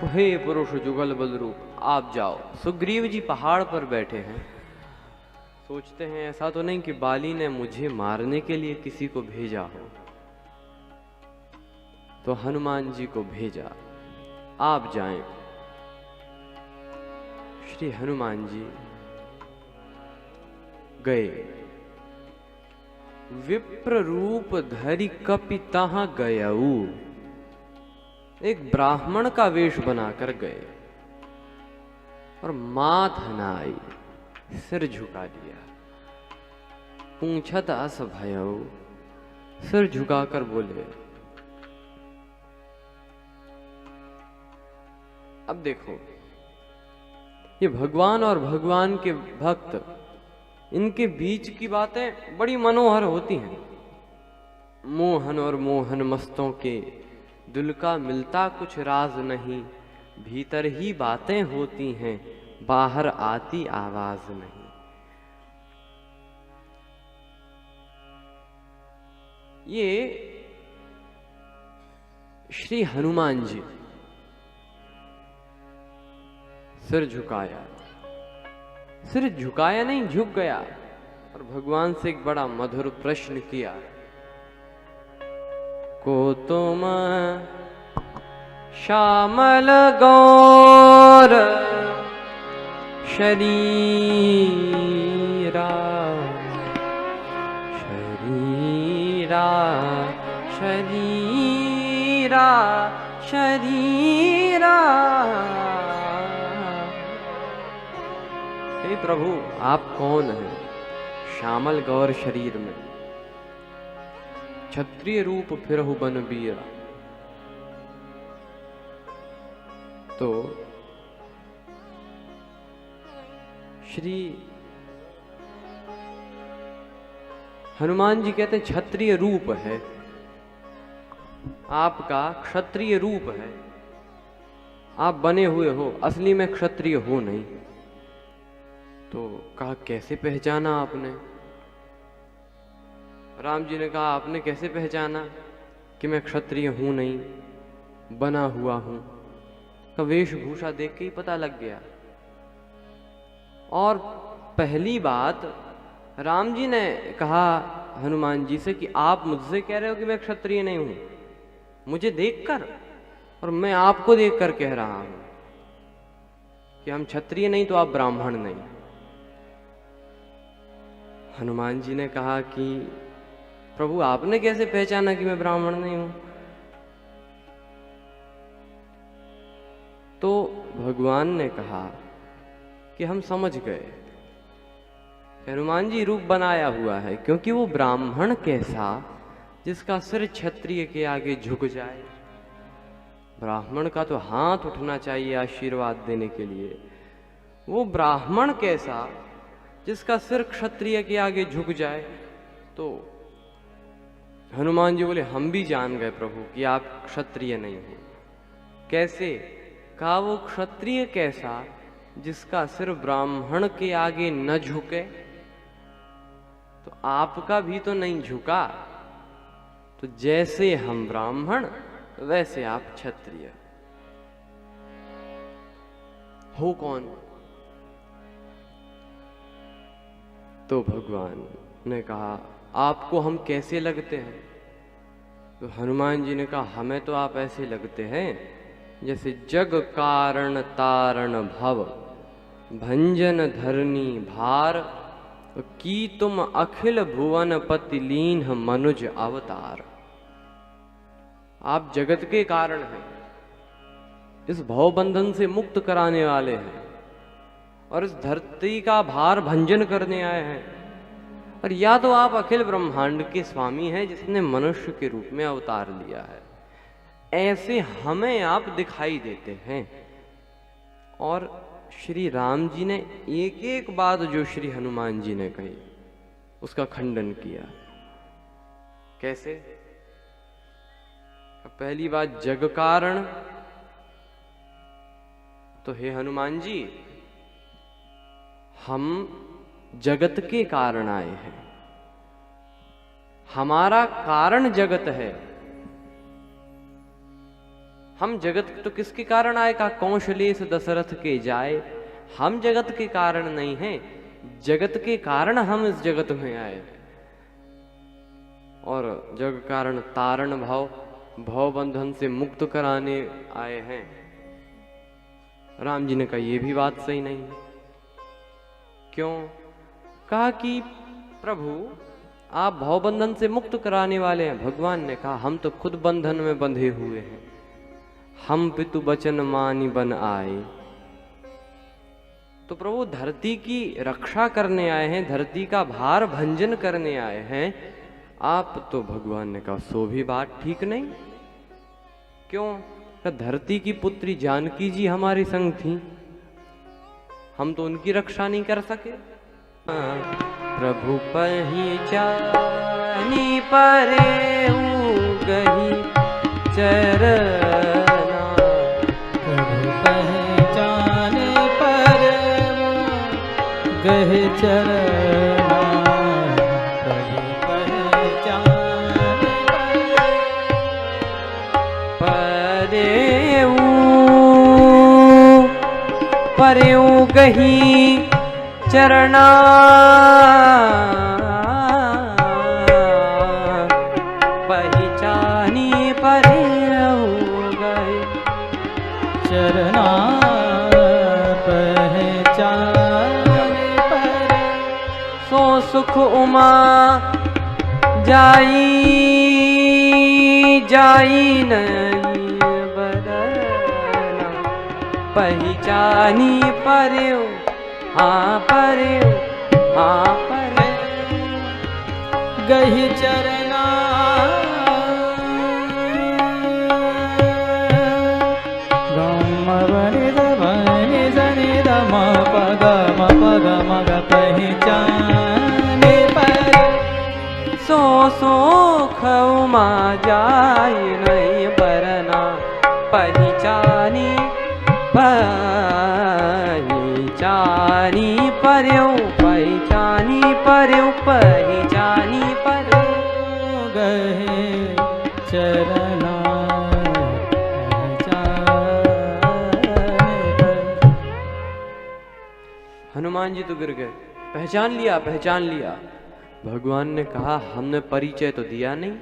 हे पुरुष जुगल बल रूप, आप जाओ। सुग्रीव जी पहाड़ पर बैठे हैं, सोचते हैं ऐसा तो नहीं कि बाली ने मुझे मारने के लिए किसी को भेजा हो। तो हनुमान जी को भेजा, आप जाएं। श्री हनुमान जी गए। विप्र रूप धरि कपि तहाँ गयऊ, एक ब्राह्मण का वेश बनाकर गए और माथ हनाई, सिर झुका लिया। पूछत अस भयऊ, सिर झुकाकर बोले। अब देखो, ये भगवान और भगवान के भक्त, इनके बीच की बातें बड़ी मनोहर होती हैं। मोहन और मोहन मस्तों के दिल का मिलता कुछ राज नहीं, भीतर ही बातें होती हैं, बाहर आती आवाज नहीं। ये श्री हनुमान जी सिर झुकाया, सिर झुकाया नहीं, झुक गया और भगवान से एक बड़ा मधुर प्रश्न किया। को तुम श्यामल गौर शरीरा, शरीरा, शरीरा, शरीरा। हे प्रभु, आप कौन हैं? श्यामल गौर शरीर में, क्षत्रिय रूप फिरहु बन बीरा। तो श्री हनुमान जी कहते हैं क्षत्रिय रूप है आपका, क्षत्रिय रूप है, आप बने हुए हो, असली में क्षत्रिय हो नहीं। तो कहा कैसे पहचाना आपने? राम जी ने कहा आपने कैसे पहचाना कि मैं क्षत्रिय हूं नहीं, बना हुआ हूं? का वेशभूषा देख के ही पता लग गया। और पहली बात राम जी ने कहा हनुमान जी से कि आप मुझसे कह रहे हो कि मैं क्षत्रिय नहीं हूं, मुझे देखकर, और मैं आपको देखकर कह रहा हूं कि हम क्षत्रिय नहीं तो आप ब्राह्मण नहीं। हनुमान जी ने कहा कि प्रभु आपने कैसे पहचाना कि मैं ब्राह्मण नहीं हूं? तो भगवान ने कहा कि हम समझ गए, हनुमान जी रूप बनाया हुआ है, क्योंकि वो ब्राह्मण कैसा जिसका सिर क्षत्रिय के आगे झुक जाए। ब्राह्मण का तो हाथ उठना चाहिए आशीर्वाद देने के लिए, वो ब्राह्मण कैसा जिसका सिर क्षत्रिय के आगे झुक जाए। तो हनुमान जी बोले हम भी जान गए प्रभु कि आप क्षत्रिय नहीं हो। कैसे? कहा वो क्षत्रिय कैसा जिसका सिर ब्राह्मण के आगे न झुके। तो आपका भी तो नहीं झुका, तो जैसे हम ब्राह्मण वैसे आप क्षत्रिय हो कौन? तो भगवान ने कहा आपको हम कैसे लगते हैं? तो हनुमान जी ने कहा हमें तो आप ऐसे लगते हैं जैसे जग कारण तारण भव, भंजन धरनी भार, की तुम अखिल भुवन पति लीन मनुज अवतार। आप जगत के कारण हैं, इस भवबंधन से मुक्त कराने वाले हैं, और इस धरती का भार भंजन करने आए हैं। और या तो आप अखिल ब्रह्मांड के स्वामी हैं जिसने मनुष्य के रूप में अवतार लिया है, ऐसे हमें आप दिखाई देते हैं। और श्री राम जी ने एक एक बात जो श्री हनुमान जी ने कही उसका खंडन किया। कैसे? पहली बात जग कारण, तो हे हनुमान जी हम जगत के कारण आए हैं, हमारा कारण जगत है। हम जगत तो किसके कारण आए? कहा कौशलेश दशरथ के जाए। हम जगत के कारण नहीं हैं, जगत के कारण हम इस जगत में आए। और जग कारण तारण भाव, भव बंधन से मुक्त कराने आए हैं। राम जी ने कहा ये भी बात सही नहीं है। क्यों? कहा कि प्रभु आप भव बंधन से मुक्त कराने वाले हैं। भगवान ने कहा हम तो खुद बंधन में बंधे हुए हैं। हम पितु बचन मानी बन आए। तो प्रभु धरती की रक्षा करने आए हैं, धरती का भार भंजन करने आए हैं आप। तो भगवान ने कहा सो भी बात ठीक नहीं। क्यों? धरती की पुत्री जानकी जी हमारे संग थी, हम तो उनकी रक्षा नहीं कर सके। प्रभु पहिचानी परे गही चरना। प्रभु पहचाने पर गहे चरना। प्रभु पहचाने परेऊ गही चरना। पहचानी परेऊ गही चरना। पहचाने पर सो सुख उमा जाई जाई नहीं बरना। पहचानी परेऊ हाँ परेऊ हाँ परे गही चरना। पहचाने पर सो सुख उमा जाई नहीं बरना। पहचानी पहचानी परेऊ पहचानी परेऊ पहचानी परेऊ गहे चरना। हनुमान जी तो गिर गए। पहचान लिया पहचान लिया। भगवान ने कहा हमने परिचय तो दिया नहीं,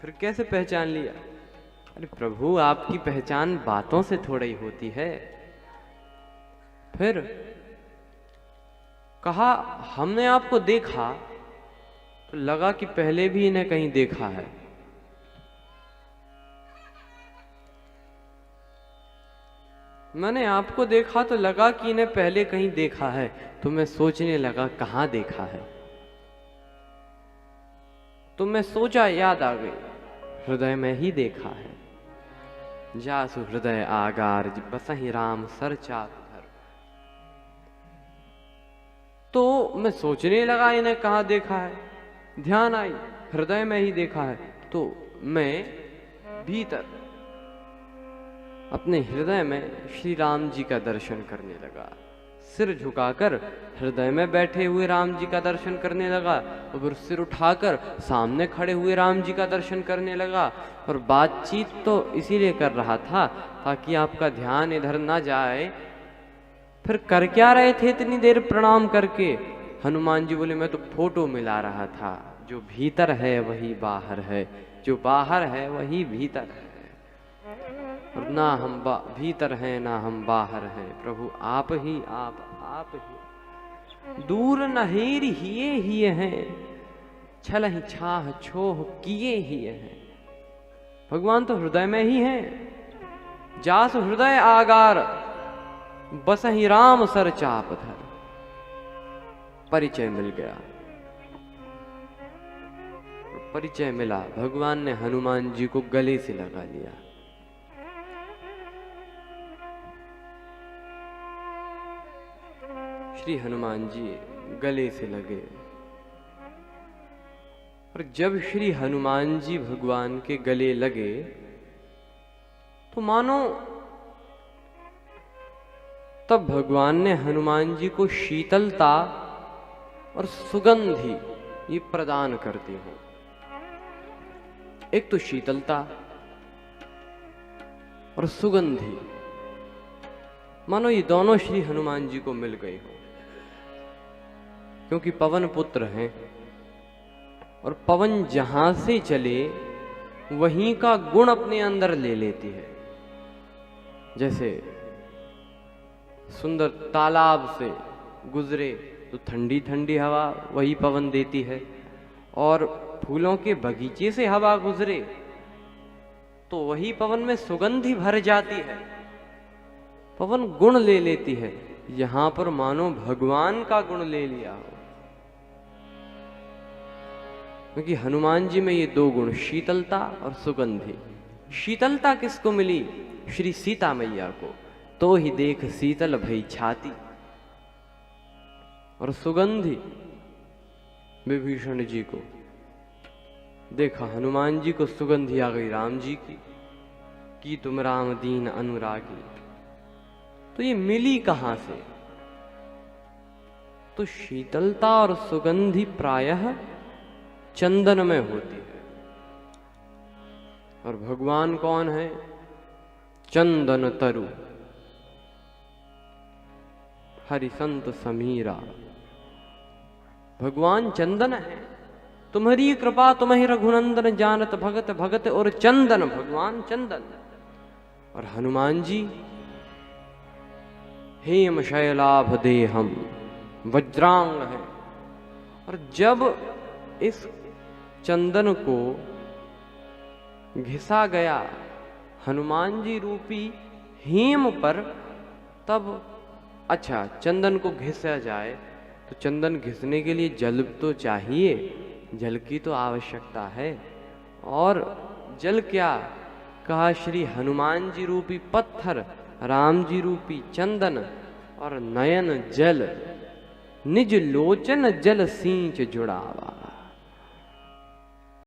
फिर कैसे पहचान लिया? अरे प्रभु आपकी पहचान बातों से थोड़ा ही होती है। फिर कहा हमने आपको देखा तो लगा कि पहले भी इन्हें कहीं देखा है। मैंने आपको देखा तो लगा कि इन्हें पहले कहीं देखा है, तो मैं सोचने लगा कहां देखा है। तो मैं सोचा, याद आ गई, हृदय में ही देखा है। जासु हृदय आगार बसहि राम सर चाप धर। तो मैं सोचने लगा इन्हें कहां देखा है, ध्यान आई हृदय में ही देखा है। तो मैं भीतर अपने हृदय में श्री राम जी का दर्शन करने लगा। सिर झुकाकर हृदय में बैठे हुए राम जी का दर्शन करने लगा, और फिर सिर उठाकर सामने खड़े हुए राम जी का दर्शन करने लगा। और बातचीत तो इसीलिए कर रहा था ताकि आपका ध्यान इधर ना जाए। फिर कर क्या रहे थे इतनी देर प्रणाम करके? हनुमान जी बोले मैं तो फोटो मिला रहा था। जो भीतर है वही बाहर है, जो बाहर है वही भीतर है। और ना हम भीतर हैं ना हम बाहर हैं, प्रभु आप ही आप ही। दूर नहेर हिए हैं, छल ही छाह छोह किए हिए हैं। भगवान तो हृदय में ही हैं। जास हृदय आगार बसहि राम सर चाप धर। परिचय मिल गया। परिचय मिला, भगवान ने हनुमान जी को गले से लगा लिया। श्री हनुमान जी गले से लगे। और जब श्री हनुमान जी भगवान के गले लगे तो मानो तब भगवान ने हनुमान जी को शीतलता और सुगंधी ये प्रदान कर दी हो। एक तो शीतलता, और सुगंधी, मानो ये दोनों श्री हनुमान जी को मिल गए हो, क्योंकि पवन पुत्र हैं और पवन जहां से चले वहीं का गुण अपने अंदर ले लेती है। जैसे सुंदर तालाब से गुजरे तो ठंडी ठंडी हवा वही पवन देती है, और फूलों के बगीचे से हवा गुजरे तो वही पवन में सुगंधी भर जाती है, पवन गुण ले लेती है। यहां पर मानो भगवान का गुण ले लिया हो, क्योंकि हनुमान जी में ये दो गुण, शीतलता और सुगंधी। शीतलता किसको मिली? श्री सीता मैया को, तो ही देख शीतल भई छाती। और सुगंधी विभीषण जी को, देखा हनुमान जी को सुगंधी आ गई राम जी की तुम राम दीन अनुरागी। तो ये मिली कहां से? तो शीतलता और सुगंधी प्रायः चंदन में होती है, और भगवान कौन है? चंदन तरु हरिसंत समीरा। भगवान चंदन है, तुम्हारी कृपा तुम्हें रघुनंदन जानत भगत भगत और चंदन, भगवान चंदन। और हनुमान जी हेम शैलाभ देहम वज्रांग है। और जब इस चंदन को घिसा गया हनुमान जी रूपी हेम पर, तब अच्छा चंदन को घिसा जाए तो चंदन घिसने के लिए जल तो चाहिए, जल की तो आवश्यकता है। और जल क्या कहा? श्री हनुमान जी रूपी पत्थर, राम जी रूपी चंदन, और नयन जल निज लोचन जल सींच जुड़ावा।